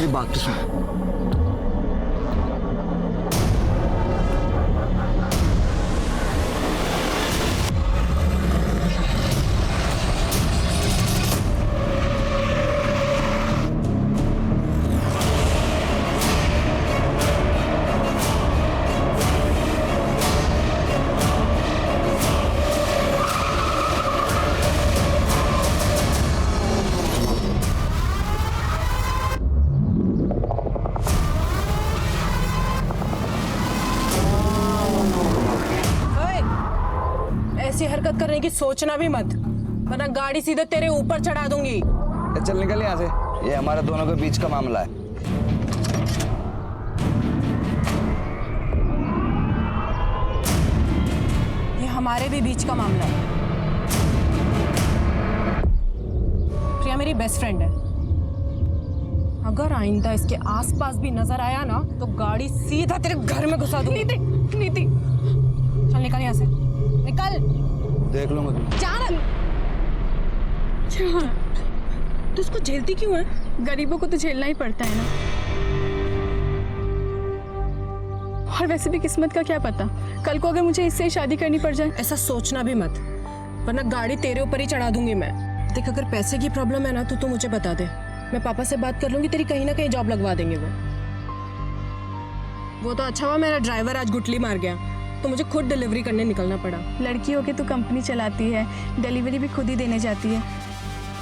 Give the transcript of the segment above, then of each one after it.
मेरी बात तो सुनो। ऐसी हरकत करने की सोचना भी मत, वरना गाड़ी सीधे तेरे ऊपर चढ़ा दूंगी। चल निकल यहाँ से, ये हमारे दोनों के बीच का मामला है। ये हमारे भी बीच का मामला है। प्रिया मेरी बेस्ट फ्रेंड है। अगर आइंदा इसके आसपास भी नजर आया ना तो गाड़ी सीधा तेरे घर में घुसा दूंगी। नीति, नीति, चल निकल यहाँ से, निकल। देख लो मत। जान, तू उसको झेलती क्यों है? गरीबों को तो झेलना ही पड़ता है ना। और वैसे भी किस्मत का क्या पता, कल को अगर मुझे इससे ही शादी करनी पड़ जाए। ऐसा सोचना भी मत, वरना गाड़ी तेरे ऊपर ही चढ़ा दूंगी मैं। देख, अगर पैसे की प्रॉब्लम है ना तो मुझे बता दे, मैं पापा से बात कर लूंगी, तेरी कहीं ना कहीं जॉब लगवा देंगे वो तो अच्छा हुआ मेरा ड्राइवर आज गुटली मार गया, तो मुझे खुद डिलीवरी करने निकलना पड़ा। लड़की होके तो कंपनी चलाती है, डिलीवरी भी खुद ही देने जाती है,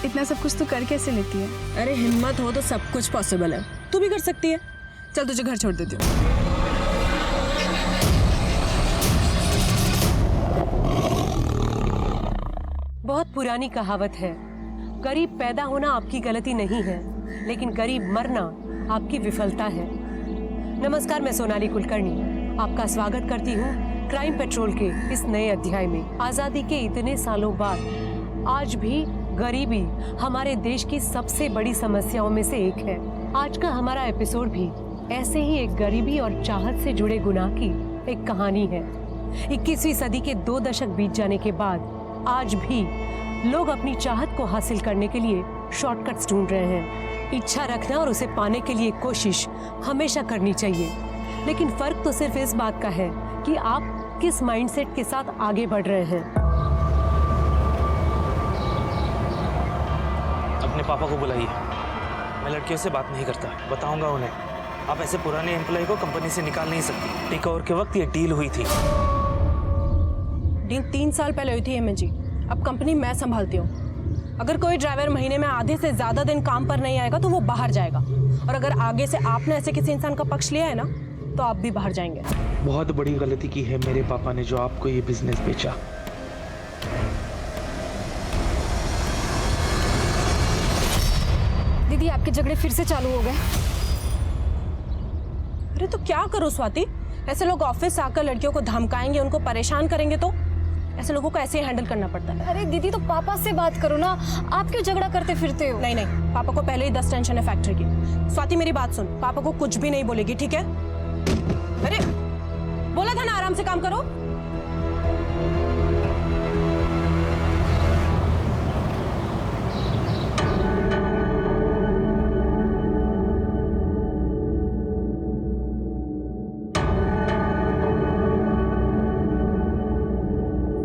इतना सब कुछ तो कर कैसे लेती है? अरे हिम्मत हो तो सब कुछ पॉसिबल है, तू भी कर सकती है। चल तुझे घर छोड़ देती हूँ। बहुत पुरानी कहावत है, गरीब पैदा होना आपकी गलती नहीं है, लेकिन गरीब मरना आपकी विफलता है। नमस्कार, मैं सोनाली कुलकर्णी आपका स्वागत करती हूँ क्राइम पेट्रोल के इस नए अध्याय में। आजादी के इतने सालों बाद आज भी गरीबी हमारे देश की सबसे बड़ी समस्याओं में से एक है। आज का हमारा एपिसोड भी ऐसे ही एक गरीबी और चाहत से जुड़े गुनाह की एक कहानी है। 21वीं सदी के 2 दशक बीत जाने के बाद आज भी लोग अपनी चाहत को हासिल करने के लिए शॉर्टकट्स ढूंढ रहे हैं। इच्छा रखना और उसे पाने के लिए कोशिश हमेशा करनी चाहिए, लेकिन फर्क तो सिर्फ इस बात का है कि आप किस माइंडसेट के साथ आगे बढ़ रहे हैं। अपने पापा को बुलाइए, मैं लड़कियों से बात नहीं करता, बताऊंगा उन्हें। आप ऐसे पुराने एम्प्लॉय को कंपनी से निकाल नहीं सकती। टेक ओवर के वक्त ये डील हुई थी। डील 3 साल पहले हुई थी हेमंत जी, अब कंपनी मैं संभालती हूँ। अगर कोई ड्राइवर महीने में आधे से ज्यादा दिन काम पर नहीं आएगा तो वो बाहर जाएगा, और अगर आगे से आपने ऐसे किसी इंसान का पक्ष लिया है ना तो आप भी बाहर जाएंगे। बहुत बड़ी गलती की है मेरे पापा ने जो आपको ये बिजनेस बेचा। दीदी, आपके झगड़े फिर से चालू हो गए। अरे तो क्या करो स्वाति, ऐसे लोग ऑफिस आकर लड़कियों को धमकाएंगे, उनको परेशान करेंगे, तो ऐसे लोगों को ऐसे ही हैंडल करना पड़ता है। अरे दीदी, तो पापा से बात करो ना, आप क्यों झगड़ा करते फिरते हो? नहीं नहीं, पापा को पहले ही 10 टेंशन है फैक्ट्री की। स्वाति मेरी बात सुन, पापा को कुछ भी नहीं बोलेगी, ठीक है? अरे बोला था ना आराम से काम करो।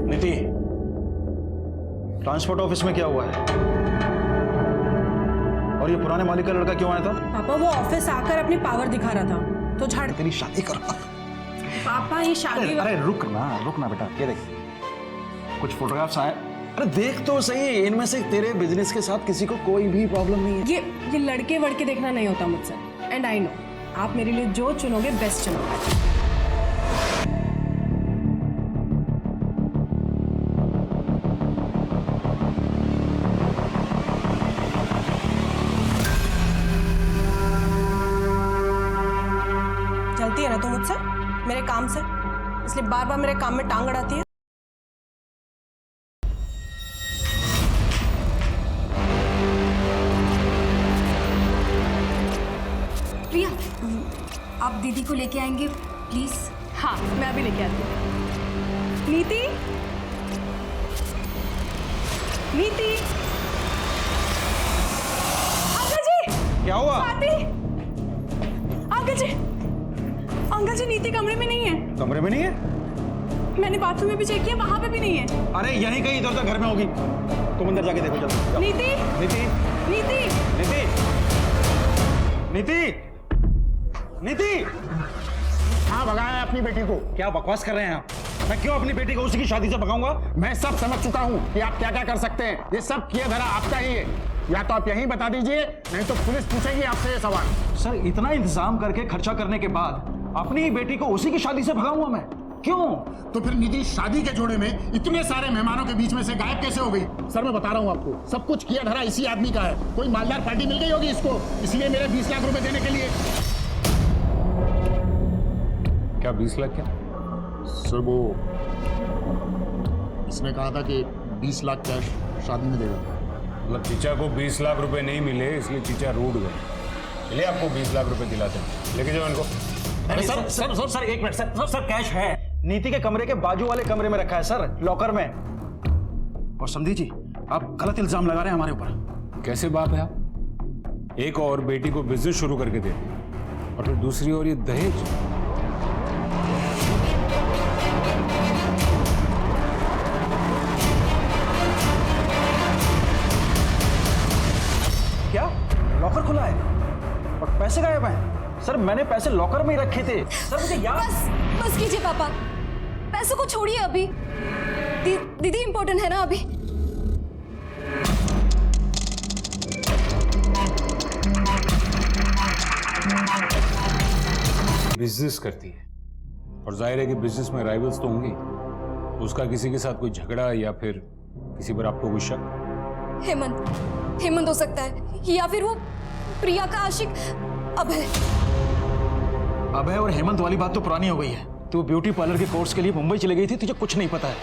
नीति, ट्रांसपोर्ट ऑफिस में क्या हुआ है? और ये पुराने मालिक का लड़का क्यों आया था? पापा वो ऑफिस आकर अपनी पावर दिखा रहा था तो झाड़। तेरी शादी कर। पापा ये शादी। अरे रुक ना बेटा, ये देख कुछ फोटोग्राफ्स आए। अरे देख तो सही, इनमें से तेरे बिजनेस के साथ किसी को कोई भी प्रॉब्लम नहीं है। ये लड़के वड़के देखना नहीं होता मुझसे, एंड आई नो आप मेरे लिए जो चुनोगे बेस्ट चुनोगे। चलती है ना तू मुझसे, मेरे काम से, इसलिए बार बार मेरे काम में टांग अड़ाती है। प्रिया, आप दीदी को लेके आएंगे प्लीज? हाँ, मैं अभी लेके आती हूँ। नीति, नीति, जी क्या हुआ? स्वाति, अंकल जी नीति कमरे में नहीं है। कमरे में नहीं है? मैंने बाथरूम में भी चेक किया, वहां पे भी नहीं है। अरे यहीं कहीं इधर उधर घर में होगी, तुम अंदर जाके देखो चलो। नीति, नीति, नीति, नीति, नीति, नीति। हाँ, भगाया है अपनी बेटी को। क्या बकवास कर रहे हैं आप? मैं क्यों अपनी बेटी को उसी की शादी से भगाऊंगा? मैं सब समझ चुका हूँ कि आप क्या क्या कर सकते हैं। ये सब किए धरा आपका ही है। या तो आप यहीं बता दीजिए, नहीं तो पुलिस पूछेगी आपसे ये सवाल। सर, इतना इंतजाम करके खर्चा करने के बाद अपनी ही बेटी को उसी की शादी से भगाऊंगा मैं? क्यों? तो फिर निधि शादी के जोड़े में इतने सारे मेहमानों के बीच में से गायब कैसे हो गई? सर, मैं बता रहा हूँ आपको, सब कुछ किया धरा इसी आदमी का है। कोई मालदार पार्टी मिल गई होगी इसको, इसलिए मेरे 20 लाख रुपए देने के लिए। क्या 20 लाख क्या? सर, वो इसने कहा था कि 20 लाख कैश शादी में देगा। मतलब चीचा को 20 लाख रुपए नहीं मिले इसलिए चीचा रूठ गए, इसलिए आपको 20 लाख रुपए दिलाते हैं। लेके जाओ इनको। अरे सर सर सर सर एक minute sir sir sir cash है नीति के कमरे के बाजू वाले कमरे में रखा है सर, लॉकर में। और समझी जी, आप गलत इल्जाम लगा रहे हैं हमारे ऊपर। कैसे बाप है आप? एक और बेटी को बिजनेस शुरू करके दे और फिर दूसरी ओर ये दहेज। क्या लॉकर खुला है और पैसे गायब हैं? सर, मैंने पैसे लॉकर में ही रखे थे सर, मुझे याद। बस कीजिए पापा, पैसों को छोड़िए अभी। दीदी इंपॉर्टेंट है ना अभी। बिजनेस करती है और जाहिर है कि बिजनेस में राइवल्स तो होंगे। उसका किसी के साथ कोई झगड़ा या फिर किसी पर आपको कोई शक? हेमंत हो सकता है, या फिर वो प्रिया का आशिक अभय। अभय और हेमंत वाली बात तो पुरानी हो गई है। तू ब्यूटी पार्लर के कोर्स के लिए मुंबई चली गई थी, तुझे कुछ नहीं पता है।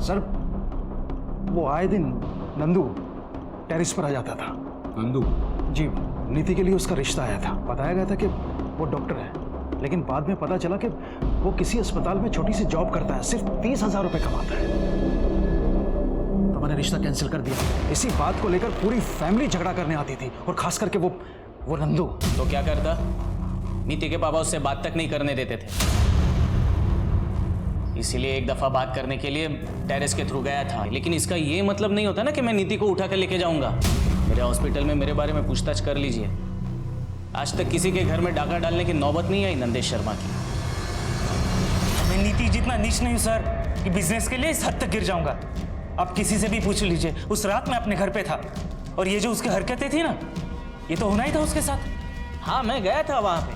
सर, वो आए दिन नंदू टेरिस पर आ जाता था। नंदू? जी, नीति के लिए उसका रिश्ता आया था। बताया गया था कि वो डॉक्टर है, लेकिन बाद में पता चला कि वो किसी अस्पताल में छोटी सी जॉब करता है, सिर्फ 30,000 रुपए कमाता है। तो मैंने रिश्ता कैंसिल कर दिया। इसी बात को लेकर पूरी फैमिली झगड़ा करने आती थी, और खास करके वो नंदू। तो क्या करता? नीति के पापा उससे बात तक नहीं करने देते थे, इसीलिए एक दफा बात करने के लिए टेरेस के थ्रू गया था। लेकिन इसका ये मतलब नहीं होता ना कि मैं नीति को उठा कर लेके जाऊंगा। मेरे हॉस्पिटल में मेरे बारे में पूछताछ कर लीजिए। आज तक किसी के घर में डाका डालने की नौबत नहीं आई नंदेश शर्मा की। मैं नीति जितना नीच नहीं हूं सर कि बिजनेस के लिए इस हद तक गिर जाऊंगा। आप किसी से भी पूछ लीजिए, उस रात मैं अपने घर पे था और ये जो उसकी हरकतें थी ना, ये तो होना ही था उसके साथ। हाँ, मैं गया था वहां पे।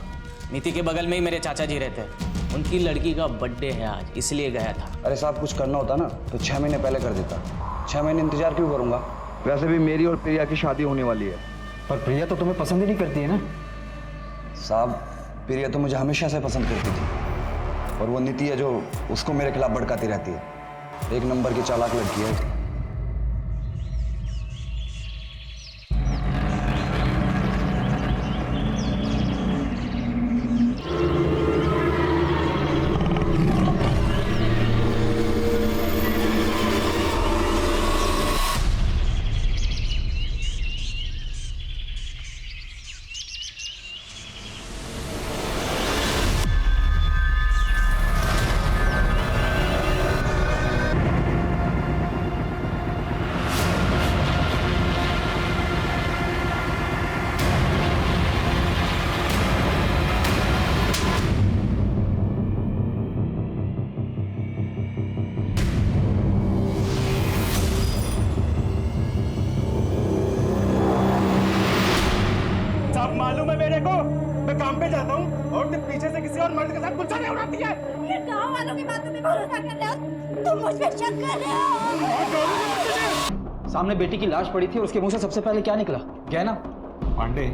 नीति के बगल में ही मेरे चाचा जी रहते हैं, उनकी लड़की का बर्थडे है आज, इसलिए गया था। अरे साहब, कुछ करना होता ना तो 6 महीने पहले कर देता। 6 महीने इंतजार क्यों करूंगा? वैसे भी मेरी और प्रिया की शादी होने वाली है। पर प्रिया तो तुम्हें पसंद ही नहीं करती है ना? साहब, प्रिया तो मुझे हमेशा से पसंद करती थी, और वो नीति है जो उसको मेरे खिलाफ भड़काती रहती है। एक नंबर की चालाक लड़की है। मालूम है मेरे को, मैं काम पे जाता हूँ और तुम पीछे से किसी और मर्द के साथ गुलछड़े उड़ाती है। ये गाँव वालों की बातों पे भरोसा कर रहे हो, तुम मुझ पे शक कर रहे हो। सामने बेटी की लाश पड़ी थी और उसके मुंह से सबसे पहले क्या निकला? गहना। पांडे,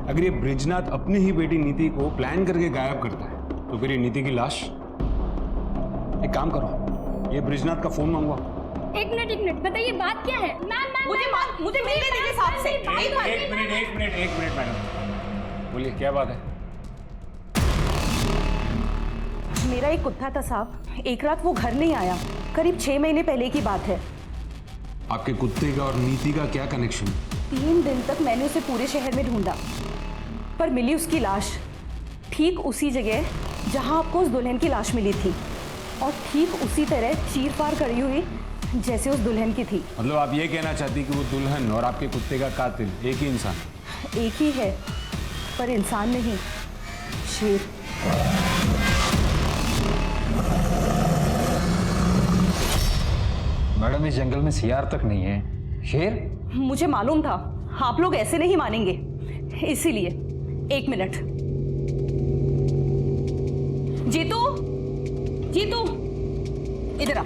अगर ये ब्रिजनाथ अपनी ही बेटी नीति को प्लान करके गायब करता है तो फिर ये नीति की लाश। एक काम करो, ये ब्रिजनाथ का फोन मंगवाओ। एक मिनट बताइए, बात क्या है? मुझे मिलने दीजिए साहब से। एक मिनट मैडम, बोलिए क्या बात है? मेरा एक कुत्ता था साहब, एक रात वो घर नहीं आया। करीब 6 महीने पहले की बात है। आपके कुत्ते का और नीति का क्या कनेक्शन? 3 दिन तक मैंने उसे पूरे शहर में ढूंढा, पर मिली उसकी लाश ठीक उसी जगह जहां आपको उस दुल्हन की लाश मिली थी, और ठीक उसी तरह चीर-फाड़ करी हुई जैसे उस दुल्हन की थी। मतलब आप ये कहना चाहती कि वो दुल्हन और आपके कुत्ते का कातिल एक ही इंसान? एक ही है, पर इंसान नहीं, शेर। मैडम इस जंगल में सियार तक नहीं है, शेर? मुझे मालूम था आप लोग ऐसे नहीं मानेंगे, इसीलिए। 1 मिनट। जीतू, जीतू, इधर आ।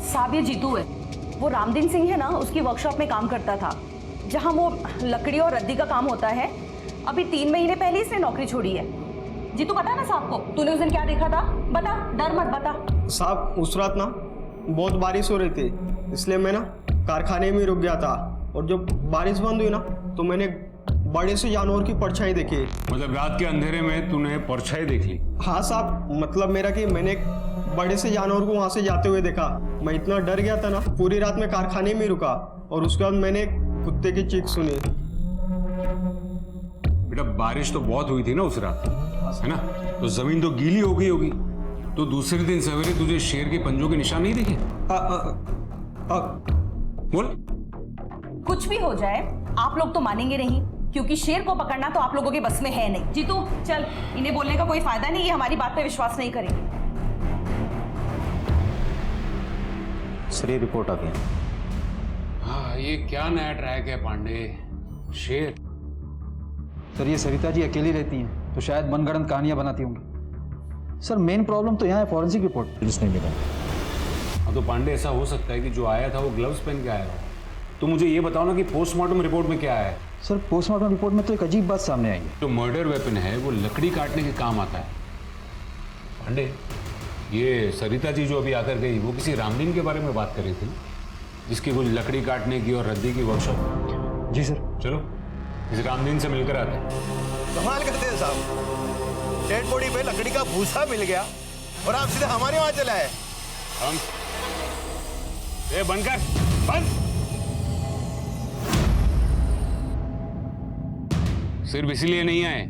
साहब ये जीतू है, वो रामदीन सिंह है ना, उसकी वर्कशॉप में काम करता था, जहां वो लकड़ी और रद्दी का काम होता है। अभी 3 महीने पहले इसने नौकरी छोड़ी है। जीतू बता ना साहब को, तूने उस दिन क्या देखा था? बता, डर मत बता। साहब उस रात ना बहुत बारिश हो रही थी, इसलिए मैं ना कारखाने में रुक गया था, और जब बारिश बंद हुई ना तो मैंने बड़े से जानवर की परछाई देखी। मतलब रात के अंधेरे में तूने परछाई देख ली? हाँ साहब, मतलब मेरा कि मैंने एक बड़े से जानवर को वहां से जाते हुए देखा। मैं इतना डर गया था ना, पूरी रात में कारखाने में रुका, और उसके बाद मैंने कुत्ते की चीख सुनी। बेटा बारिश तो बहुत हुई थी ना उस रात, है ना? तो जमीन तो गीली हो गई होगी, तो दूसरे दिन सवेरे तुझे शेर के पंजों के निशान नहीं दिखे? बोल। कुछ भी हो जाए आप लोग तो मानेंगे नहीं, क्योंकि शेर को पकड़ना तो आप लोगों के बस में है नहीं। जीतू चल, इन्हें बोलने का कोई फायदा नहीं, ये हमारी बात पे विश्वास नहीं करेंगे। सर ये रिपोर्ट आ गई। हाँ, ये क्या नया ट्रैक है पांडे? शेर? सर ये सरिता जी अकेली रहती हैं, तो शायद मनगढ़ंत कहानियां बनाती होंगी। सर मेन प्रॉब्लम तो यहाँ है फॉरेंसिक रिपोर्ट नहीं मिला। हाँ तो पांडे ऐसा हो सकता है कि जो आया था वो ग्लव्स पहन के आया था। तो मुझे ये बताओ ना कि पोस्टमार्टम रिपोर्ट में क्या है? सर पोस्टमार्टम रिपोर्ट में तो एक अजीब बात सामने आई है। जो मर्डर वेपन है वो लकड़ी काटने के काम आता है। पांडे, ये सरिता जी जो अभी आकर गई वो किसी रामदीन के बारे में बात कर रही थी, जिसकी कुछ लकड़ी काटने की और रद्दी की वर्कशॉप। जी सर। चलो इस रामदीन से मिलकर आते हैं। कमाल करते हैं साहब, डेड बॉडी पे लकड़ी का भूसा मिल गया और आप सीधे हमारे वहां चला है। हम बंद कर, बंद। सिर्फ इसलिए नहीं आए,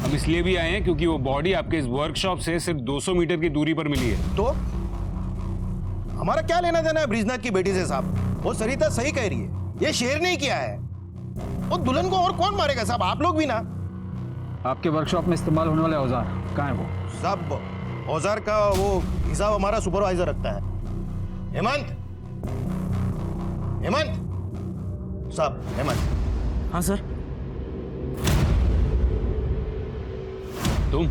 हम इसलिए भी आए हैं क्योंकि वो बॉडी आपके इस वर्कशॉप से सिर्फ 200 मीटर की दूरी पर मिली है। तो हमारा क्या लेना देना है ब्रिजनाथ की बेटी से साहब? वो सरिता सही कह रही है, ये शेर नहीं किया है। वो दुल्हन को और कौन मारेगा साहब? आप लोग भी ना। आपके वर्कशॉप में इस्तेमाल होने वाले औजार कहाँ है वो? साहब औजार का वो हिसाब हमारा सुपरवाइजर रखता है, हेमंत। हेमंत साहब, हेमंत। हाँ सर। तुम?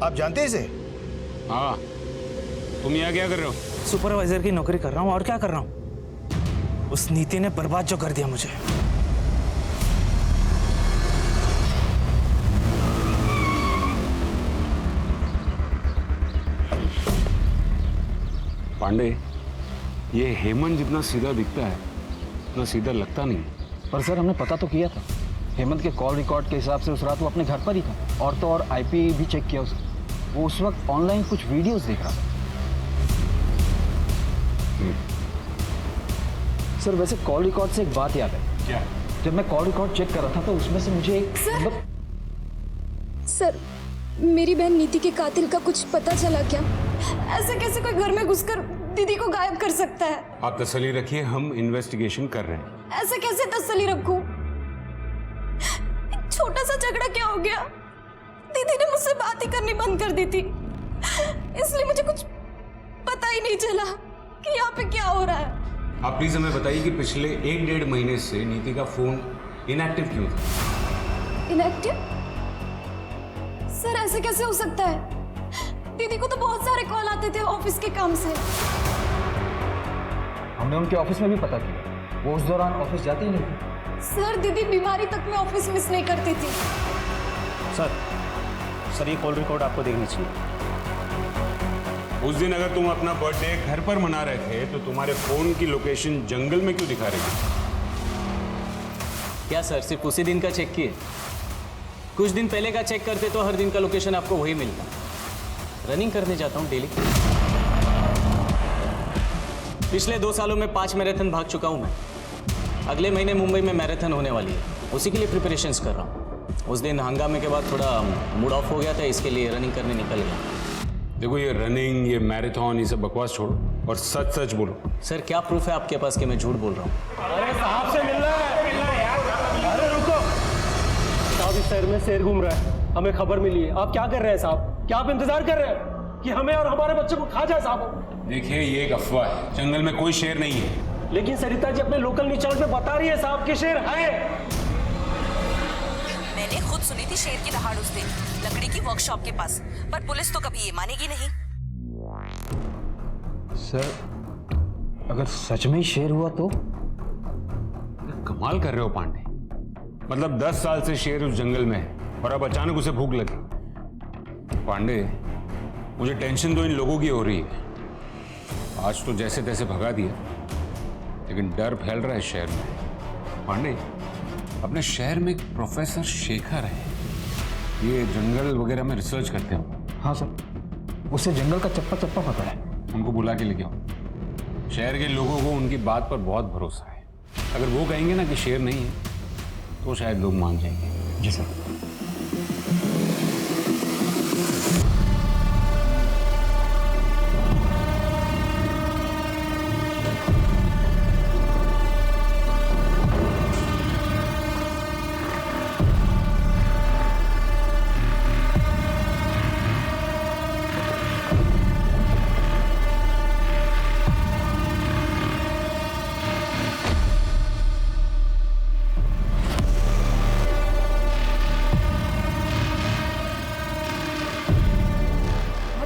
आप जानते हैं इसे? हाँ। तुम यहाँ क्या कर रहे हो? सुपरवाइजर की नौकरी कर रहा हूँ, और क्या कर रहा हूँ? उस नीति ने बर्बाद जो कर दिया मुझे। पांडे, ये हेमंत जितना सीधा दिखता है उतना सीधा लगता नहीं। पर सर हमने पता तो किया था, हेमंत के कॉल रिकॉर्ड के हिसाब से उस रात वो अपने घर पर ही था, और तो और आईपी भी चेक किया उसने। वो उस वक्त ऑनलाइन कुछ वीडियोस देख रहा था। सर वैसे कॉल रिकॉर्ड से एक बात याद है। क्या? जब मैं कॉल रिकॉर्ड चेक कर रहा था तो उसमें से मुझे एक सर, मेरी बहन नीति के कातिल का कुछ पता चला क्या? ऐसे कैसे कोई घर में घुसकर दीदी को गायब कर सकता है? आप तसल्ली रखिए, हम इन्वेस्टिगेशन कर रहे हैं। ऐसे कैसे तसल्ली रखूं? छोटा सा झगड़ा क्या हो गया? दीदी ने मुझसे बात ही करनी बंद कर दी थी, इसलिए मुझे कुछ पता ही नहीं चला कि यहाँ पे क्या हो रहा है। आप प्लीज हमें बताइए कि पिछले 1-1.5 महीने से नीति का फोन इनएक्टिव क्यों था? इनएक्टिव? सर ऐसे कैसे हो सकता है? दीदी को तो बहुत सारे कॉल आते थे ऑफिस के काम से। हमने उनके ऑफिस में भी पता किया, वो उस दौरान ऑफिस जाती ही नहीं थी। सर दीदी बीमारी तक में ऑफिस मिस नहीं करती थी। सर ये कॉल रिकॉर्ड आपको देखनी चाहिए। उस दिन अगर तुम अपना बर्थडे घर पर मना रहे थे तो तुम्हारे फोन की लोकेशन जंगल में क्यों दिखा रही थी? क्या सर सिर्फ उसी दिन का चेक किए? कुछ दिन पहले का चेक करते तो हर दिन का लोकेशन आपको वही मिलता। रनिंग करने जाता हूँ डेली, पिछले 2 सालों में 5 मैराथन भाग चुका हूँ मैं। अगले महीने मुंबई में मैराथन होने वाली है, उसी के लिए प्रिपरेशंस कर रहा हूँ। उस दिन हंगामे के बाद थोड़ा मूड ऑफ हो गया था, इसके लिए रनिंग करने निकल गया। देखो ये रनिंग, ये मैराथन, ये सब बकवास छोड़ो और सच सच बोलो। सर क्या प्रूफ है आपके पास कि मैं झूठ बोल रहा हूँ? अरे साहब से मिलना है। अरे रुको साहब, इस शहर में शेर घूम रहा है, हमें खबर मिली है। आप क्या कर रहे हैं साहब? क्या आप इंतजार कर रहे हैं कि हमें और हमारे बच्चे को खा जाए साहब? देखिए ये एक अफवाह है, जंगल में कोई शेर नहीं है। लेकिन सरिता जी अपने लोकल न्यूज चैनल पे बता रही है साहब कि शेर है। मैंने खुद सुनी थी शेर की दहाड़ उस दिन लकड़ी की वर्कशॉप के पास, पर पुलिस तो कभी ये मानेगी नहीं। सर अगर सच में ही शेर हुआ तो? कमाल कर रहे हो पांडे, मतलब 10 साल से शेर उस जंगल में है और अब अचानक उसे भूख लगी। पांडे मुझे टेंशन तो इन लोगों की हो रही है। आज तो जैसे तैसे भगा दिया, लेकिन डर फैल रहा है शहर में। पांडे अपने शहर में एक प्रोफेसर शेखर है, ये जंगल वगैरह में रिसर्च करते हो। हाँ सर, उसे जंगल का चप्पा चप्पा पता है। उनको बुला के लेके आओ। शहर के लोगों को उनकी बात पर बहुत भरोसा है। अगर वो कहेंगे ना कि शेर नहीं है तो शायद लोग मान जाएंगे। जी सर।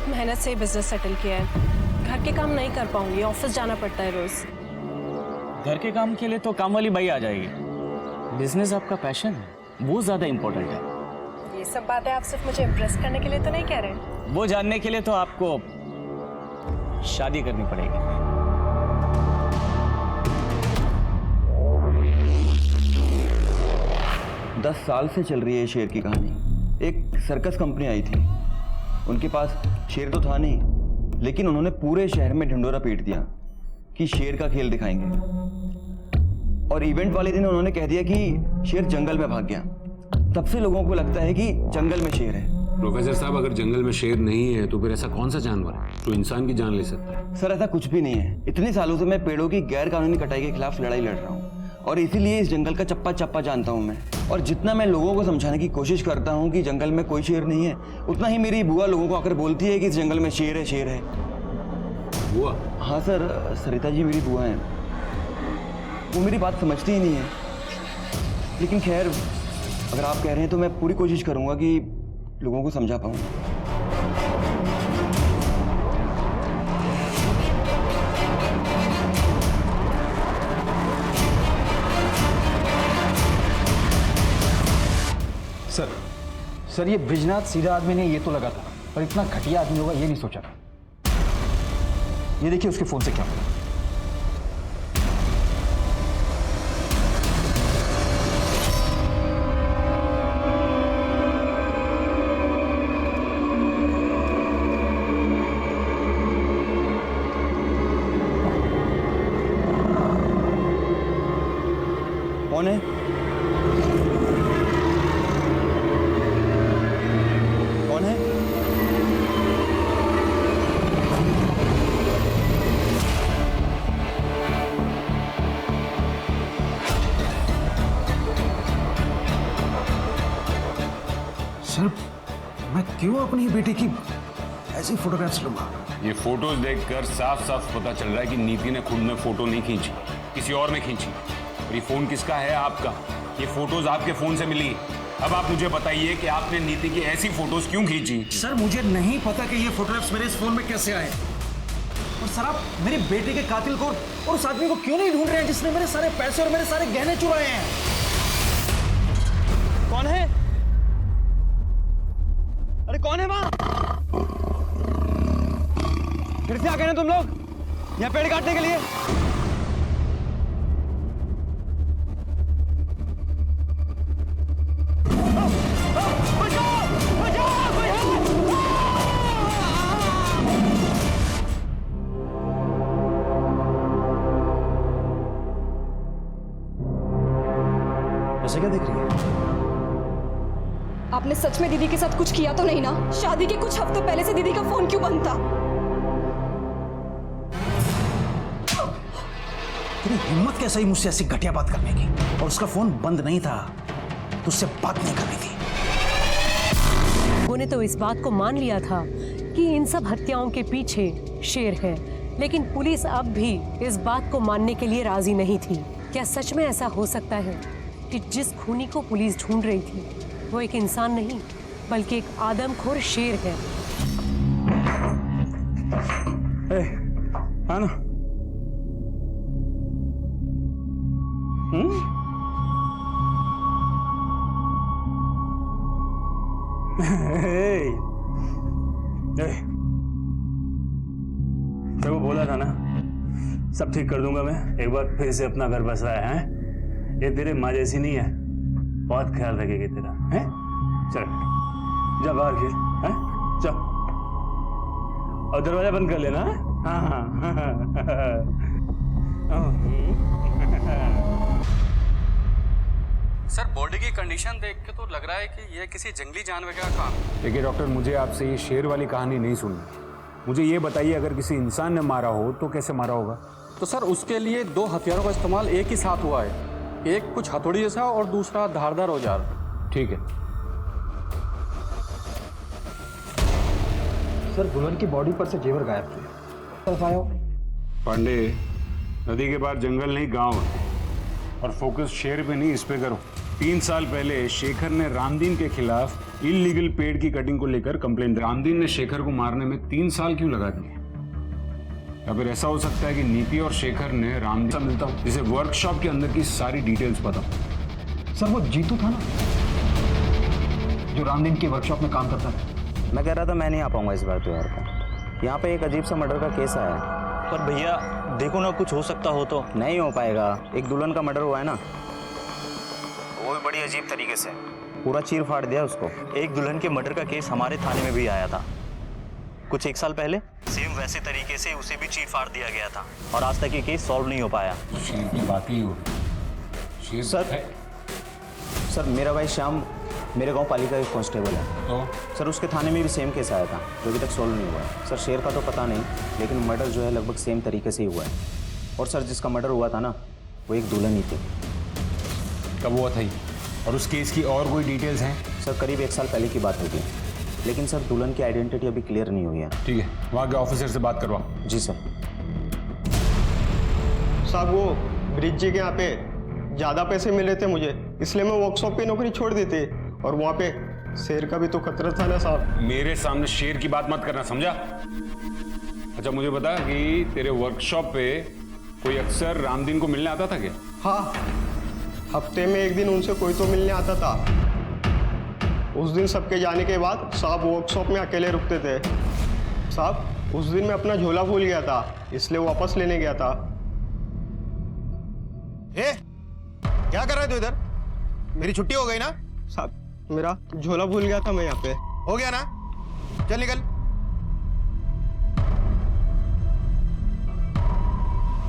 मेहनत से बिजनेस सेटल किया है। घर के काम नहीं कर पाऊंगी, ऑफिस जाना पड़ता है रोज। घर के काम के लिए तो काम वाली बाई आ जाएगी। बिजनेस आपका पैशन है, वो ज्यादा इंपॉर्टेंट है। ये सब बातें आप सिर्फ मुझे इम्प्रेस करने के लिए तो नहीं कह रहे? वो जानने के लिए तो आपको शादी करनी पड़ेगी। 10 साल से चल रही है शेर की कहानी। एक सर्कस कंपनी आई थी, उनके पास शेर तो था नहीं, लेकिन उन्होंने पूरे शहर में ढिंडोरा पीट दिया कि शेर का खेल दिखाएंगे। और इवेंट वाले दिन उन्होंने कह दिया कि शेर जंगल में भाग गया। तब से लोगों को लगता है कि जंगल में शेर है। प्रोफेसर साहब, अगर जंगल में शेर नहीं है तो फिर ऐसा कौन सा जानवर है जो इंसान की जान ले सकता है? सर ऐसा कुछ भी नहीं है। इतने सालों से मैं पेड़ों की गैर कानूनी कटाई के खिलाफ लड़ाई लड़ रहा हूँ और इसीलिए इस जंगल का चप्पा चप्पा जानता हूँ मैं। और जितना मैं लोगों को समझाने की कोशिश करता हूँ कि जंगल में कोई शेर नहीं है, उतना ही मेरी बुआ लोगों को आकर बोलती है कि इस जंगल में शेर है, शेर है। बुआ? हाँ सर, सरिता जी मेरी बुआ हैं। वो मेरी बात समझती ही नहीं है। लेकिन खैर, अगर आप कह रहे हैं तो मैं पूरी कोशिश करूँगा कि लोगों को समझा पाऊँ। सर ये ब्रिजनाथ सीधा आदमी नहीं, ये तो लगा था, पर इतना घटिया आदमी होगा ये नहीं सोचा था। ये देखिए उसके फोन से क्या हुआ। कौन है? कौन है? सर मैं क्यों अपनी बेटी की ऐसी फोटोग्राफ्स लूंगा? ये फोटोज देखकर साफ साफ पता चल रहा है कि नीति ने खुद में फोटो नहीं खींची, किसी और ने खींची। और ये फोन किसका है? आपका। ये फोटोज आपके फोन से मिली। अब आप मुझे बताइए कि आपने नीति की ऐसी फोटोज क्यों खींची? सर मुझे नहीं पता कि ये फोटोग्राफ्स मेरे इस फोन में कैसे आए। और सर आप मेरी बेटी के कातिल को और उस आदमी को क्यों नहीं ढूंढ रहे हैं जिसने मेरे सारे पैसे और मेरे सारे गहने चुराए हैं? कौन है? अरे कौन है वहां? फिर से आ गए ना तुम लोग यहाँ पेड़ काटने के लिए? आपने सच में दीदी के साथ कुछ किया तो नहीं ना? शादी के कुछ हफ्तों पहले से दीदी का फोन क्यों बंद था? तेरी हिम्मत कैसे ही मुझसे ऐसी घटिया बात करने की? और उसका फोन बंद नहीं था, तो उससे बात नहीं करनी थी। उन्होंने तो इस बात को मान लिया था कि इन सब हत्याओं के पीछे शेर है, लेकिन पुलिस अब भी इस बात को मानने के लिए राजी नहीं थी। क्या सच में ऐसा हो सकता है कि जिस खूनी को पुलिस ढूंढ रही थी वो एक इंसान नहीं बल्कि एक आदमखोर शेर है? हाँ ना? तेरे को बोला था ना, सब ठीक कर दूंगा मैं। एक बार फिर से अपना घर बसाया है। ये तेरे माँ जैसी नहीं है, बहुत ख्याल रखेगी तेरा। है चल जा बाहर खेल, है चल, और दरवाजा बंद कर लेना। हाँ हाँ सर, बॉडी की कंडीशन देख के तो लग रहा है कि यह किसी जंगली जानवर का काम है। देखिए डॉक्टर, मुझे आपसे ये शेर वाली कहानी नहीं सुननी। मुझे ये बताइए, अगर किसी इंसान ने मारा हो तो कैसे मारा होगा? तो सर, उसके लिए 2 हथियारों का इस्तेमाल एक ही साथ हुआ है। एक कुछ हथौड़ी जैसा और दूसरा धारदार औजार। ठीक है। सर, दुल्हन की बॉडी पर से जेवर गायब थे। पांडे, नदी के पार जंगल नहीं गांव है, और फोकस शेर पे नहीं इस पे करो। 3 साल पहले शेखर ने रामदीन के खिलाफ इलीगल पेड़ की कटिंग को लेकर कंप्लेंट दी। रामदीन ने शेखर को मारने में 3 साल क्यों लगा दिए? या फिर ऐसा हो सकता है कि नीति और शेखर ने रामदीन से मिलता हूं, जिसे वर्कशॉप के अंदर की सारी डिटेल्स पता। सर, वो जीतू था ना जो रामदीन की वर्कशॉप में काम करता था? मैं कह रहा था मैं नहीं आ पाऊंगा इस बार त्योहार को। यहाँ पे एक अजीब सा मर्डर का केस आया है। पर भैया देखो ना, कुछ हो सकता हो तो। नहीं हो पाएगा। एक दुल्हन का मर्डर हुआ है ना, वो भी बड़ी अजीब तरीके से, पूरा चीर फाड़ दिया उसको। एक दुल्हन के मर्डर का केस हमारे थाने में भी आया था कुछ 1 साल पहले। सेम वैसे तरीके से उसे भी चीर फाड़ दिया गया था, और आज तक ये केस सॉल्व नहीं हो पाया। शेर की बात ही हो। शेर सर, मेरा भाई श्याम मेरे गांव पालिका का कांस्टेबल है। तो सर, उसके थाने में भी सेम केस आया था जो अभी तक सॉल्व नहीं हुआ है। सर, शेर का तो पता नहीं, लेकिन मर्डर जो है लगभग सेम तरीके से ही हुआ है। और सर, जिसका मर्डर हुआ था ना, वो एक दुल्हन ही थी। कब हुआ था ये? और उस केस की और कोई डिटेल्स हैं? सर, करीब 1 साल पहले की बात होगी, लेकिन सर दुल्हन की आइडेंटिटी अभी क्लियर नहीं हुई है। ठीक है, वहाँ के ऑफिसर से बात करवा। जी सर। साहब, वो ब्रिज जी के यहाँ पे ज़्यादा पैसे मिले थे मुझे, इसलिए मैं वर्कशॉप पे नौकरी छोड़ दी थी। और वहाँ पे शेर का भी तो खतरा था ना साहब। मेरे सामने शेर की बात मत करना, समझा? अच्छा, मुझे बता कि तेरे वर्कशॉप पे कोई अक्सर रामदीन को मिलने आता था क्या? हाँ, हफ्ते में 1 दिन उनसे कोई तो मिलने आता था। उस दिन सबके जाने के बाद साहब वर्कशॉप में अकेले रुकते थे। साहब, उस दिन मैं अपना झोला भूल गया था, इसलिए वापस लेने गया था। क्या कर रहा है तू इधर? मेरी छुट्टी हो गई ना? साहब, मेरा झोला भूल गया था मैं यहाँ पे। हो गया ना? चल निकल।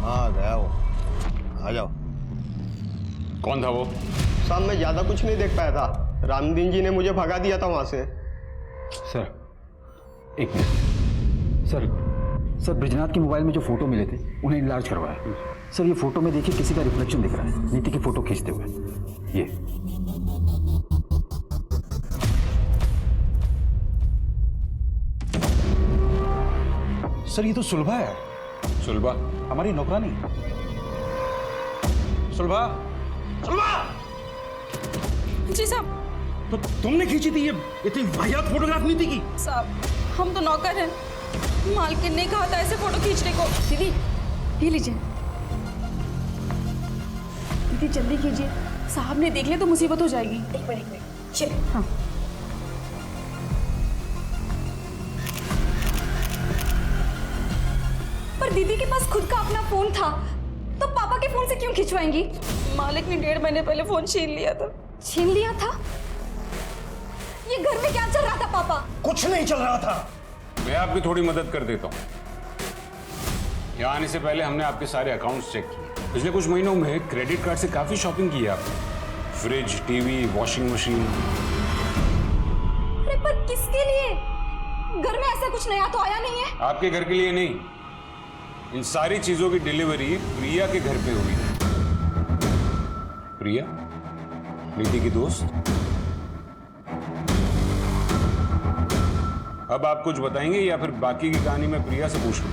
हाँ, गया वो। आ जाओ। कौन था वो? साहब, मैं ज्यादा कुछ नहीं देख पाया था। रामदीन जी ने मुझे भगा दिया था वहां से। सर, एक मिनट। सर, ब्रिजनाथ के मोबाइल में जो फोटो मिले थे उन्हें इनलार्ज करवाया। सर, ये फोटो में देखिए किसी का रिफ्लेक्शन दिख रहा है, नीति की फोटो खींचते हुए। ये सर, ये तो सुलभा है। सुलभा? हमारी नौकरानी। सुलभा, सुलभा! जी साहब। तो तुमने खींची थी ये इतनी वाहियात फोटोग्राफ नीति की? साहब, हम तो नौकर हैं, मालकिन ने कहा था ऐसे फोटो खींचने को। दीदी, ये लीजिए। दीदी जल्दी कीजिए, साहब ने देख लिया तो मुसीबत हो जाएगी। एक मिनट। चल। हाँ। पर दीदी के पास खुद का अपना फोन था, तो पापा के फोन से क्यों खिंचवाएंगी? मालिक ने 1.5 महीने पहले फोन छीन लिया था। छीन लिया था? ये घर में क्या चल रहा था पापा? कुछ नहीं चल रहा था। मैं आपकी थोड़ी मदद कर देता हूँ। यहाँ आने से पहले हमने आपके सारे अकाउंट्स चेक किए। पिछले कुछ महीनों में क्रेडिट कार्ड से काफी शॉपिंग की है आपने। Fridge, TV, washing machine. पर किसके लिए? घर में ऐसा कुछ नया तो आया नहीं है। आपके घर के लिए नहीं, इन सारी चीजों की डिलीवरी प्रिया के घर पे हुई है। प्रिया नीति की दोस्त। अब आप कुछ बताएंगे या फिर बाकी की कहानी मैं प्रिया से पूछ लूं?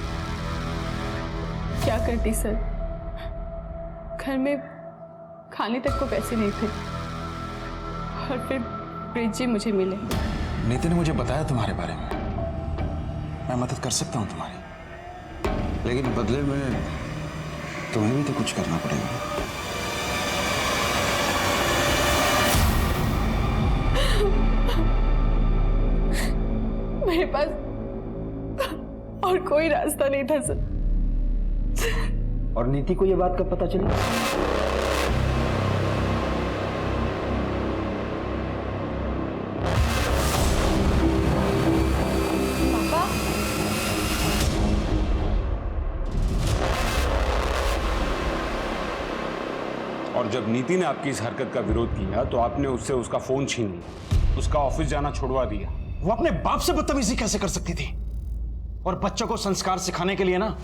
क्या करती सर, घर में खाने तक को पैसे नहीं थे और फिर ब्रिज जी मुझे मिले। नीति ने मुझे बताया तुम्हारे बारे में, मैं मदद कर सकता हूँ तुम्हारी, लेकिन बदले में तुम्हें भी तो कुछ करना पड़ेगा। मेरे पास और कोई रास्ता नहीं था सर। और नीति को यह बात कब पता चली? पापा, और जब नीति ने आपकी इस हरकत का विरोध किया तो आपने उससे उसका फोन छीन लिया, उसका ऑफिस जाना छुड़वा दिया। वो अपने बाप से बदतमीजी कैसे कर सकती थी? और बच्चों को संस्कार सिखाने के लिए ना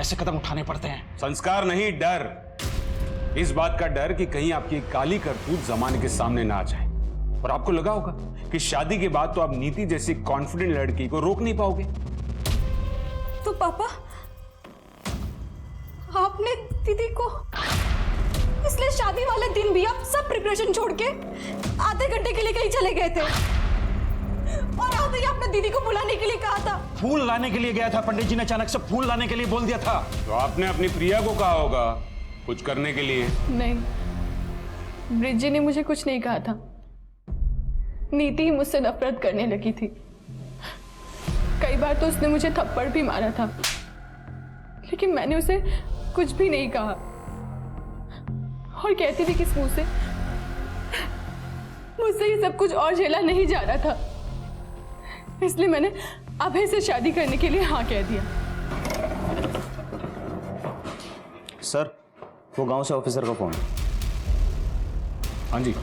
ऐसे कदम उठाने पड़ते हैं। संस्कार नहीं, डर। इस बात का डर कि कहीं आपकी काली करतूत जमाने के सामने ना आ जाए। और आपको लगा होगा कि शादी के बाद तो आप नीति जैसी कॉन्फिडेंट लड़की को रोक नहीं पाओगे। तो पापा आपने दीदी को, इसलिए शादी वाले दिन भी आप सब प्रिपरेशन छोड़ के आधे घंटे के लिए कहीं चले गए थे और आधे ही आपने दीदी को बुलाने के लिए कहा था। फूल लाने के लिए गया था, पंडित जी ने अचानक से फूल लाने के लिए बोल दिया था। तो आपने अपनी प्रिया को कहा होगा कुछ करने के लिए। नहीं, ब्रिज जी ने मुझे कुछ नहीं कहा था। नीति ही मुझसे नफरत करने लगी थी। कई बार तो उसने मुझे थप्पड़ भी मारा था, लेकिन मैंने उसे कुछ भी नहीं कहा और कहती थी किस मुंह से मुझसे ये सब कुछ और झेला नहीं जा रहा था, इसलिए मैंने अभय से शादी करने के लिए हाँ कह दिया। सर, वो गांव से ऑफिसर का फोन। हाँ जी,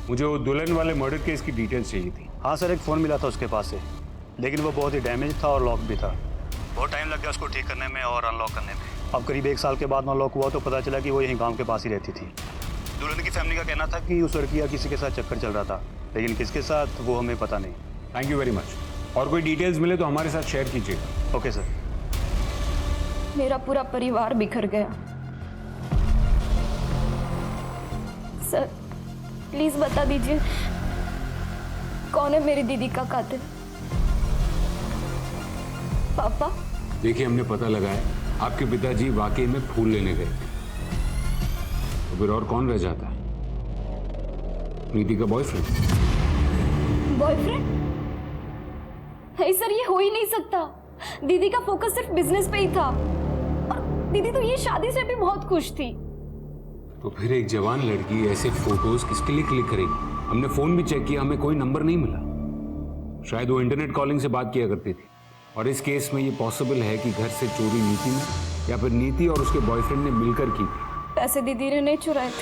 मुझे वो दुल्हन वाले मर्डर केस की डिटेल्स चाहिए थी। हाँ सर, एक फ़ोन मिला था उसके पास से, लेकिन वो बहुत ही डैमेज था और लॉक भी था। बहुत टाइम लग गया उसको ठीक करने में और अनलॉक करने में। अब करीब 1 साल के बाद अनलॉक हुआ तो पता चला कि वो यहीं गांव के पास ही रहती थी। दुल्हन की फैमिली का कहना था कि उस लड़की का किसी के साथ चक्कर चल रहा था, लेकिन किसके साथ वो हमें पता नहीं। Thank you very much. और कोई डिटेल्स मिले तो हमारे साथ शेयर कीजिएगा। Okay sir. मेरा पूरा परिवार बिखर गया। सर प्लीज बता दीजिए कौन है मेरी दीदी का कातिल। पापा, देखिए, हमने पता लगाया आपके पिताजी वाकई में फूल लेने गए थे, तो फिर और कौन रह जाता है? नीति का बॉयफ्रेंड। बॉयफ्रेंड? नहीं सर, ये हो ही नहीं सकता। दीदी का फोकस सिर्फ बिजनेस पे ही था और दीदी तो ये शादी से भी बहुत खुश थी। तो फिर एक जवान लड़की ऐसे फोटोज किसके लिए क्लिक करेगी? हमने फोन भी चेक किया, हमें कोई नंबर नहीं मिला। शायद वो इंटरनेट कॉलिंग से बात किया करती थी। और इस केस में ये पॉसिबल है कि घर से चोरी नीति ने या फिर नीति और उसके बॉयफ्रेंड ने मिलकर की थी। पैसे दीदी ने नहीं चुराए थे,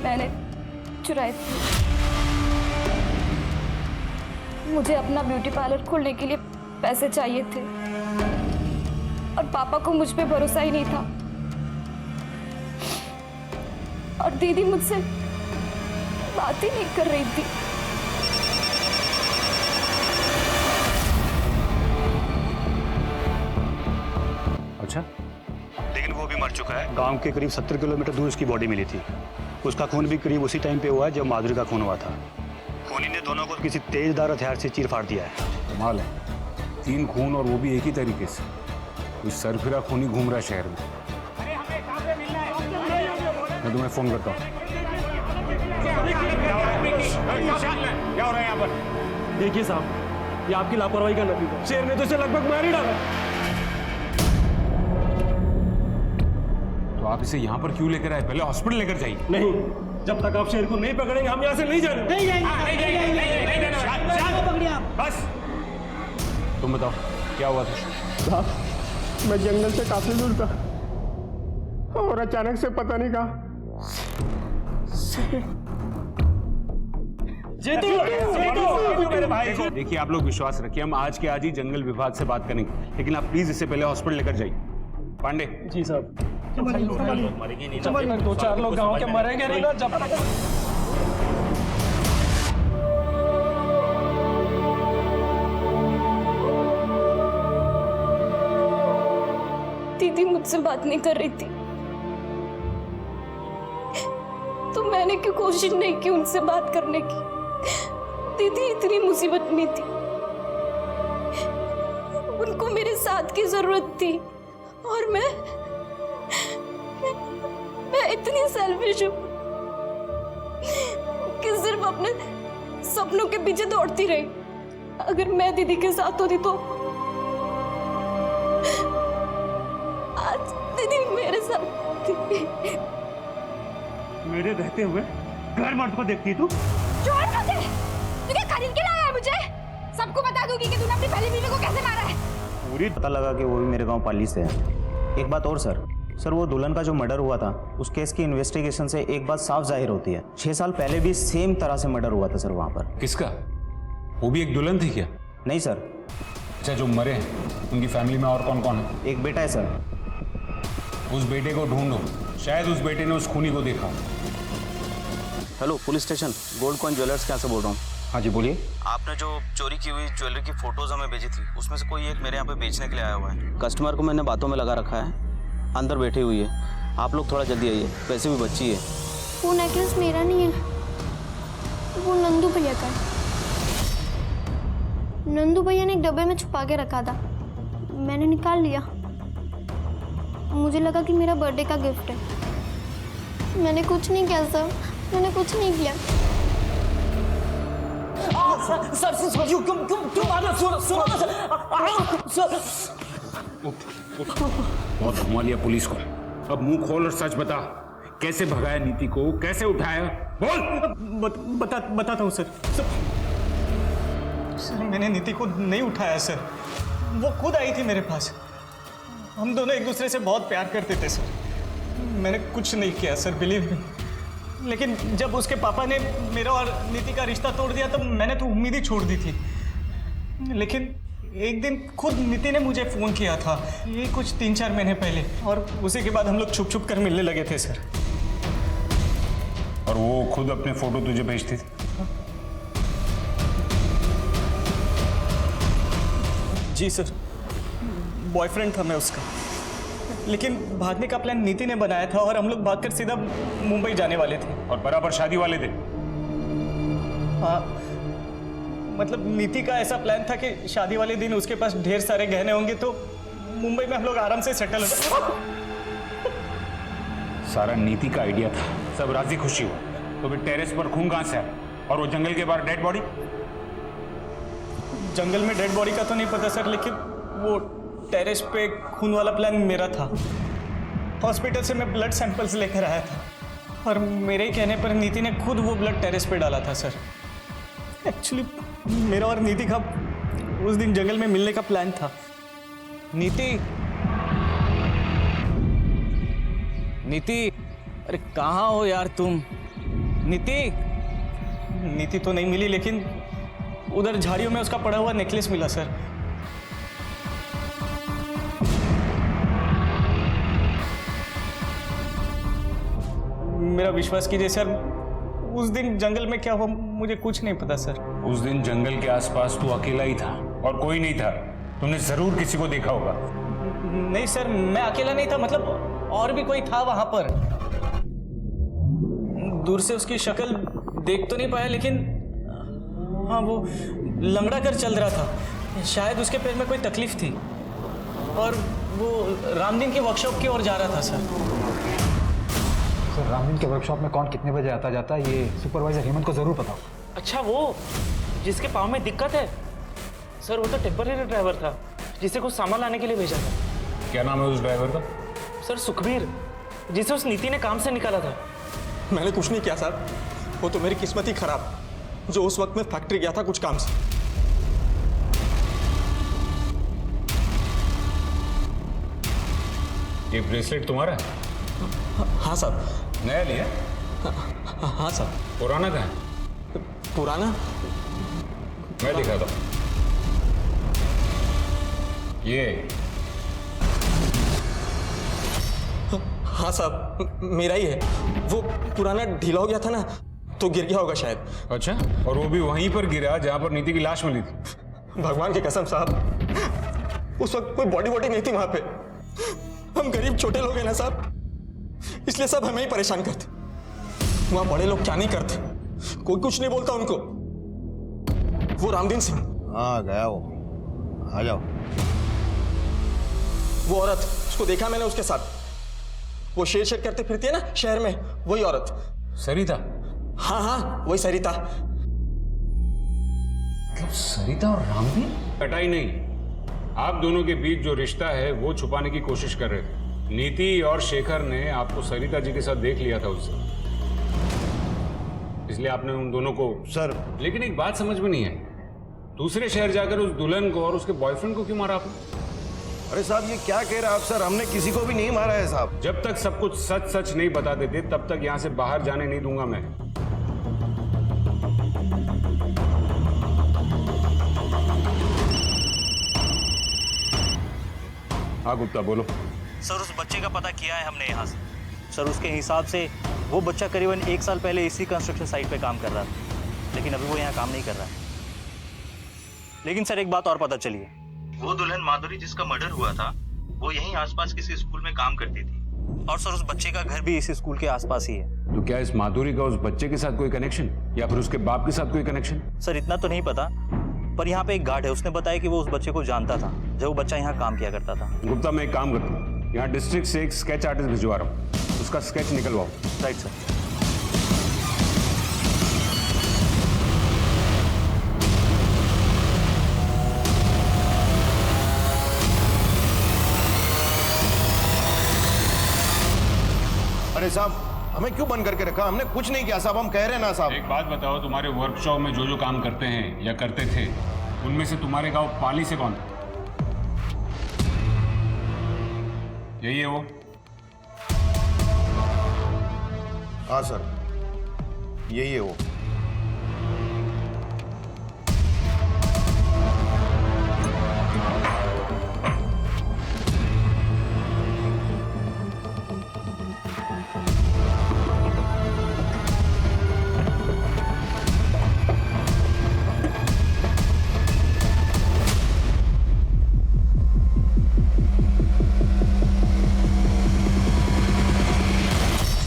मैंने चुराए थे। मुझे अपना ब्यूटी पार्लर खोलने के लिए पैसे चाहिए थे और पापा को मुझ पे भरोसा ही नहीं था और दीदी मुझसे बात ही नहीं कर रही थी। अच्छा, लेकिन वो भी मर चुका है। गांव के करीब 70 किलोमीटर दूर उसकी बॉडी मिली थी। उसका खून भी करीब उसी टाइम पे हुआ है जब माधुरी का खून हुआ था। खूनी ने दोनों को किसी तेजदार हथियार से चीर फाड़ दिया है। कमाल है, 3 खून और वो भी एक ही तरीके से। कोई सरफिरा खूनी घूम रहा है शहर में। मैं तुम्हें फोन करता हूँ। क्या हो रहा है यहाँ पर? देखिए साहब, ये आपकी लापरवाही का नतीजा। शेर ने तो इसे लगभग मार ही डाला। तो आप इसे यहाँ पर क्यों लेकर आए? पहले हॉस्पिटल लेकर जाइए। नहीं, जब तक आप शेर को नहीं पकड़ेंगे हम यहाँ से नहीं जाएंगे। बस तुम बताओ क्या हुआ था? साहब, मैं जंगल से काफी दूर था और अचानक से पता नहीं कहा देखिए आप लोग विश्वास रखिए, हम आज के आज ही जंगल विभाग से बात करेंगे, लेकिन आप प्लीज इससे पहले हॉस्पिटल लेकर जाइए। पांडे जी साहब। 2-4 लोग गांव के मरेंगे नहीं ना जब तक। दीदी मुझसे बात नहीं कर रही थी तो मैंने क्यों कोशिश नहीं की उनसे बात करने की। दीदी इतनी मुसीबत में थी, उनको मेरे साथ की जरूरत थी और मैं इतनी सेल्फिश हूं कि सिर्फ अपने सपनों के पीछे दौड़ती रही। अगर मैं दीदी के साथ होती तो आज दीदी मेरे साथ थी। मेरे रहते हुए घर मर्द को देखती तू? छोड़ मुझे, तू क्या खरीद के लाया है मुझे? सबको बता दूंगी कि तूने अपनी पहली बीवी को कैसे मारा है। पूरी पता लगा कि वो भी मेरे गांव पाली से है। एक बात और सर, वो दुल्हन का जो मर्डर हुआ था उस केस की इन्वेस्टिगेशन से एक बात साफ जाहिर होती है, 6 साल पहले भी सेम तरह से मर्डर हुआ था सर वहाँ पर। किसका? वो भी एक दुल्हन थी क्या? नहीं सर। अच्छा, जो मरे हैं उनकी फैमिली में और कौन कौन है? एक बेटा है सर। उस बेटे को ढूंढो, शायद उस बेटे ने उस खूनी को देखा। Hello police station, gold coin jewellers क्या से बोल रहा हूँ। हाँ जी बोलिए। आपने जो चोरी की हुई ज्वेलरी की फोटोज हमें भेजी थी, उसमें से कोई एक मेरे यहाँ पे बेचने के लिए आया हुआ है। कस्टमर को मैंने बातों में लगा रखा है, अंदर बैठी हुई है। आप लोग थोड़ा जल्दी आइए, वैसे भी बच्ची है। वो नेकलेस मेरा नहीं है, वो नंदू भैया का है। नंदू भैया ने एक डब्बे में छुपा के रखा था, मैंने निकाल लिया। मुझे लगा कि मेरा बर्थडे का गिफ्ट है। मैंने कुछ नहीं किया सर, मैंने कुछ नहीं किया। सर क्यों मारा? सुनो सर। बहुत घुमा लिया पुलिस को, अब मुंह खोल और सच बता, कैसे भगाया नीति को, कैसे उठाया? बोल। बताता हूँ सर। मैंने नीति को नहीं उठाया सर, वो खुद आई थी मेरे पास। हम दोनों एक दूसरे से बहुत प्यार करते थे सर। मैंने कुछ नहीं किया सर, बिलीव मी। लेकिन जब उसके पापा ने मेरा और नीति का रिश्ता तोड़ दिया तो मैंने तो उम्मीद ही छोड़ दी थी। लेकिन एक दिन खुद नीति ने मुझे फ़ोन किया था, ये कुछ 3-4 महीने पहले, और उसी के बाद हम लोग छुप छुप कर मिलने लगे थे सर। और वो खुद अपने फोटो तुझे भेजती थी? जी सर, बॉयफ्रेंड था मैं उसका। लेकिन भागने का प्लान नीति ने बनाया था और हम लोग भागकर सीधा मुंबई जाने वाले थे। और बराबर शादी वाले थे? हाँ, मतलब नीति का ऐसा प्लान था कि शादी वाले दिन उसके पास ढेर सारे गहने होंगे तो मुंबई में हम लोग आराम से सेटल हो जाएंगे। सारा नीति का आइडिया था, सब राजी खुशी हुआ। तो फिर टेरेस पर खून कहां से आया? और वो जंगल के बाहर डेड बॉडी? जंगल में डेड बॉडी का तो नहीं पता सर, लेकिन वो टेरेस पे खून वाला प्लान मेरा था। हॉस्पिटल से मैं ब्लड सैंपल्स लेकर आया था और मेरे ही कहने पर नीति ने खुद वो ब्लड टेरेस पे डाला था सर। एक्चुअली मेरा और नीति का उस दिन जंगल में मिलने का प्लान था। नीति, अरे कहाँ हो यार तुम? नीति तो नहीं मिली, लेकिन उधर झाड़ियों में उसका पड़ा हुआ नेकलेस मिला सर। मेरा विश्वास कीजिए सर, उस दिन जंगल में क्या हुआ मुझे कुछ नहीं पता सर। उस दिन जंगल के आसपास तू अकेला ही था और कोई नहीं था। तुमने जरूर किसी को देखा होगा। नहीं सर, मैं अकेला नहीं था, मतलब और भी कोई था वहां पर। दूर से उसकी शक्ल देख तो नहीं पाया, लेकिन हाँ वो लंगड़ा कर चल रहा था। शायद उसके पैर में कोई तकलीफ थी और वो रामदीन की वर्कशॉप की ओर जा रहा था सर। रामदीन के वर्कशॉप में कौन कितने बजे आता जाता है ये सुपरवाइजर हेमंत को जरूर पता हो। अच्छा, वो जिसके पाँव में दिक्कत है सर, वो तो टेम्पररी ड्राइवर था जिसे कुछ सामान लाने के लिए भेजा था। क्या नाम है उस ड्राइवर का? सर सुखबीर, जिसे उस नीति ने काम से निकाला था। मैंने कुछ नहीं किया सर, वो तो मेरी किस्मत ही खराब जो उस वक्त में फैक्ट्री गया था कुछ काम से। ये ब्रेसलेट तुम्हारा है? हाँ साहब। नया लिया? हाँ साहब। पुराना कहाँ है? पुराना? मैं दिखाता हूँ। ये हाँ साहब, मेरा ही है। वो पुराना ढीला हो गया था ना, तो गिर गया होगा शायद। अच्छा, और वो भी वहीं पर गिरा जहां पर नीति की लाश मिली थी। भगवान की कसम साहब, उस वक्त कोई बॉडी नहीं थी वहां पे। हम गरीब छोटे लोग हैं ना साहब, इसलिए सब हमें ही परेशान करते। वहां बड़े लोग क्या नहीं करते, कोई कुछ नहीं बोलता उनको। वो रामदीन सिंह। हाँ गया वो, आ जाओ। वो औरत, उसको देखा मैंने उसके साथ, वो शेर शेर करते फिरती है ना शहर में, वही औरत। सरिता? हाँ हाँ, वही सरिता। मतलब सरिता और रामदीन? कटाई नहीं, आप दोनों के बीच जो रिश्ता है वो छुपाने की कोशिश कर रहे थे। नीति और शेखर ने आपको सरिता जी के साथ देख लिया था उस दिन, इसलिए आपने उन दोनों को। सर, लेकिन एक बात समझ में नहीं आई, दूसरे शहर जाकर उस दुल्हन को और उसके बॉयफ्रेंड को क्यों मारा आपने? अरे साहब, ये क्या कह रहे हैं आप सर? हमने किसी को भी नहीं मारा है साहब। जब तक सब कुछ सच सच नहीं बता देते तब तक यहां से बाहर जाने नहीं दूंगा मैं। हाँ गुप्ता, बोलो। सर, उस बच्चे का पता किया है हमने यहाँ से। सर, उसके हिसाब से वो बच्चा करीबन 1 साल पहले इसी कंस्ट्रक्शन साइट पे काम कर रहा था, लेकिन अभी वो यहाँ काम नहीं कर रहा है। लेकिन सर, एक बात और पता चली है, वो दुल्हन माधुरी जिसका मर्डर हुआ था, वो यहीं आसपास किसी स्कूल में काम करती थी। और सर, उस बच्चे का घर भी इसी स्कूल के आसपास ही है। तो क्या इस माधुरी का उस बच्चे के साथ कोई कनेक्शन, या फिर उसके बाप के साथ कोई कनेक्शन? सर, इतना तो नहीं पता, पर यहाँ पे एक गार्ड है, उसने बताया कि वो उस बच्चे को जानता था जब वो बच्चा यहाँ काम किया करता था। गुप्ता, मैं एक काम करता हूँ, यहाँ डिस्ट्रिक्ट से एक स्केच आर्टिस्ट भिजवा रहा हूँ, उसका स्केच निकलवाओ। Right sir. अरे साहब, हमें क्यों बंद करके रखा? हमने कुछ नहीं किया साहब, हम कह रहे हैं ना साहब। एक बात बताओ, तुम्हारे वर्कशॉप में जो जो काम करते हैं या करते थे, उनमें से तुम्हारे गांव पाली से कौन था? यही है वो? हाँ सर, यही है वो।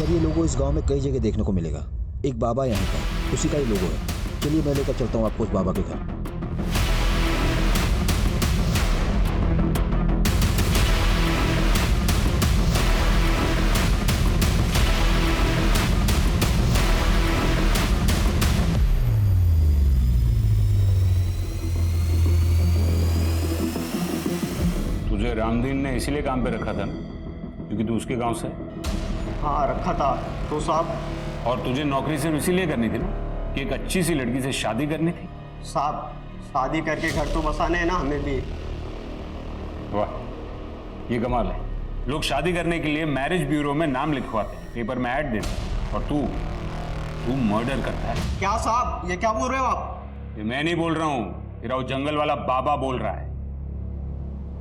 ये लोगो इस गांव में कई जगह देखने को मिलेगा। एक बाबा यहाँ का, उसी का ही लोगो है। चलिए मैं लेकर चलता हूँ आपको उस बाबा के घर। तुझे रामदीन ने इसीलिए काम पे रखा था क्योंकि तू उसके गांव से? हाँ, रखा था तो साहब। और तुझे नौकरी सिर्फ इसीलिए करनी थी ना कि एक अच्छी सी लड़की से शादी करनी थी? साहब, शादी करके घर तो बसाने हैं ना हमें भी। वाह, ये कमाल है। लोग शादी करने के लिए मैरिज ब्यूरो में नाम लिखवाते हैं, पेपर में ऐड देते हैं, और तू मर्डर करता है। क्या साहब, ये क्या बोल रहे हो आप? ये मैं नहीं बोल रहा हूँ, तेरा वो जंगल वाला बाबा बोल रहा है।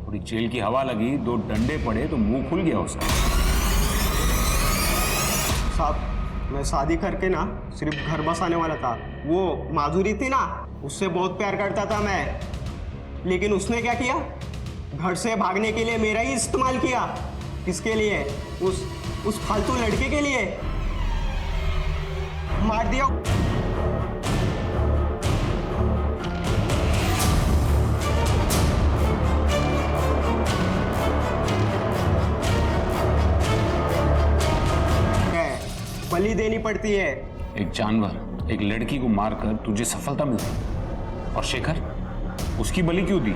थोड़ी जेल की हवा लगी, 2 डंडे पड़े तो मुंह खुल गया उसका। साहब, मैं शादी करके ना सिर्फ घर बसाने वाला था। वो माधुरी थी ना, उससे बहुत प्यार करता था मैं, लेकिन उसने क्या किया? घर से भागने के लिए मेरा ही इस्तेमाल किया। किसके लिए? उस फालतू लड़के के लिए। मार दिया। बलि देनी पड़ती है। एक जानवर, एक लड़की को मारकर तुझे सफलता मिलती, और शेखर उसकी बलि क्यों दी?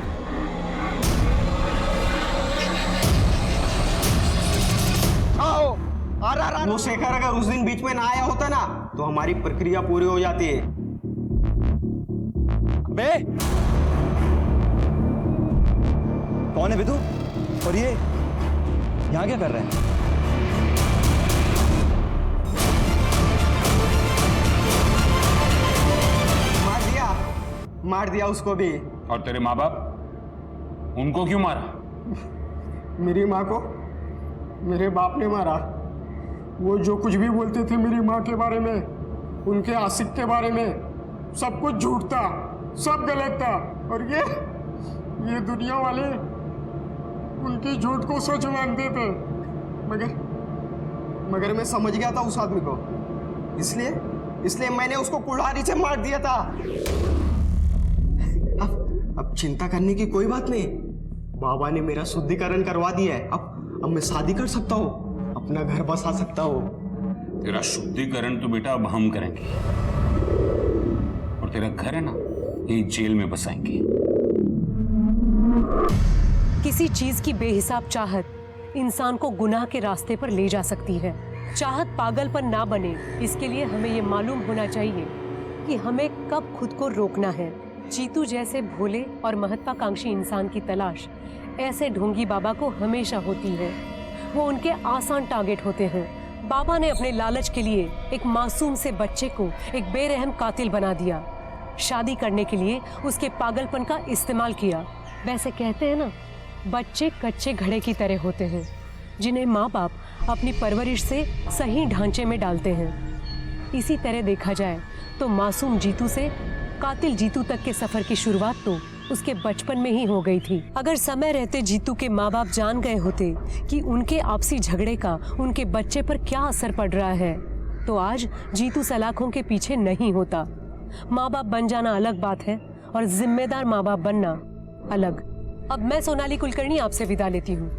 वो शेखर अगर उस दिन बीच में ना आया होता ना, तो हमारी प्रक्रिया पूरी हो जाती है। बे, कौन है बे तू? और ये यहाँ क्या कर रहे हैं? मार दिया उसको भी। और तेरे माँ बाप, उनको क्यों मारा? मेरी माँ को मेरे बाप ने मारा। वो जो कुछ भी बोलते थे मेरी माँ के बारे में, उनके आशिक के बारे में, सब कुछ झूठ था, सब गलत था। और ये दुनिया वाले उनकी झूठ को सच मानते थे। मगर मैं समझ गया था उस आदमी को, इसलिए मैंने उसको कुल्हाड़ी से मार दिया था। अब चिंता करने की कोई बात नहीं। बाबा ने मेरा शुद्धिकरण करवा दिया है। अब मैं शादी कर सकता हूँ, अपना घर बसा सकता हूँ। तेरा शुद्धिकरण तो बेटा अब हम करेंगे, और तेरा घर है ना, ये जेल में बसाएंगे। किसी चीज की बेहिसाब चाहत इंसान को गुनाह के रास्ते पर ले जा सकती है। चाहत पागलपन ना बने, इसके लिए हमें ये मालूम होना चाहिए कि हमें कब खुद को रोकना है। जीतू जैसे भोले और महत्वाकांक्षी इंसान की तलाश ऐसे ढोंगी बाबा को हमेशा होती है। वो उनके आसान टारगेट होते हैं। बाबा ने अपने लालच के लिए एक मासूम से बच्चे को एक बेरहम कातिल बना दिया। शादी करने के लिए उसके पागलपन का इस्तेमाल किया। वैसे कहते हैं ना, बच्चे कच्चे घड़े की तरह होते हैं, जिन्हें माँ बाप अपनी परवरिश से सही ढांचे में डालते हैं। इसी तरह देखा जाए तो मासूम जीतू से कातिल जीतू तक के सफर की शुरुआत तो उसके बचपन में ही हो गई थी। अगर समय रहते जीतू के माँ बाप जान गए होते कि उनके आपसी झगड़े का उनके बच्चे पर क्या असर पड़ रहा है, तो आज जीतू सलाखों के पीछे नहीं होता। माँ बाप बन जाना अलग बात है और जिम्मेदार माँ बाप बनना अलग। अब मैं सोनाली कुलकर्णी आपसे विदा लेती हूँ।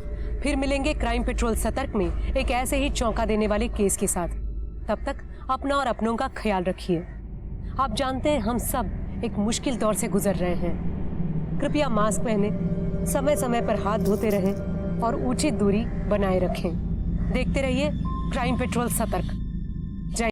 फिर मिलेंगे क्राइम पेट्रोल सतर्क में एक ऐसे ही चौंका देने वाले केस के साथ। तब तक अपना और अपनों का ख्याल रखिए। आप जानते हैं हम सब एक मुश्किल दौर से गुजर रहे हैं। कृपया मास्क पहने, समय समय पर हाथ धोते रहें और उचित दूरी बनाए रखें। देखते रहिए क्राइम पेट्रोल सतर्क।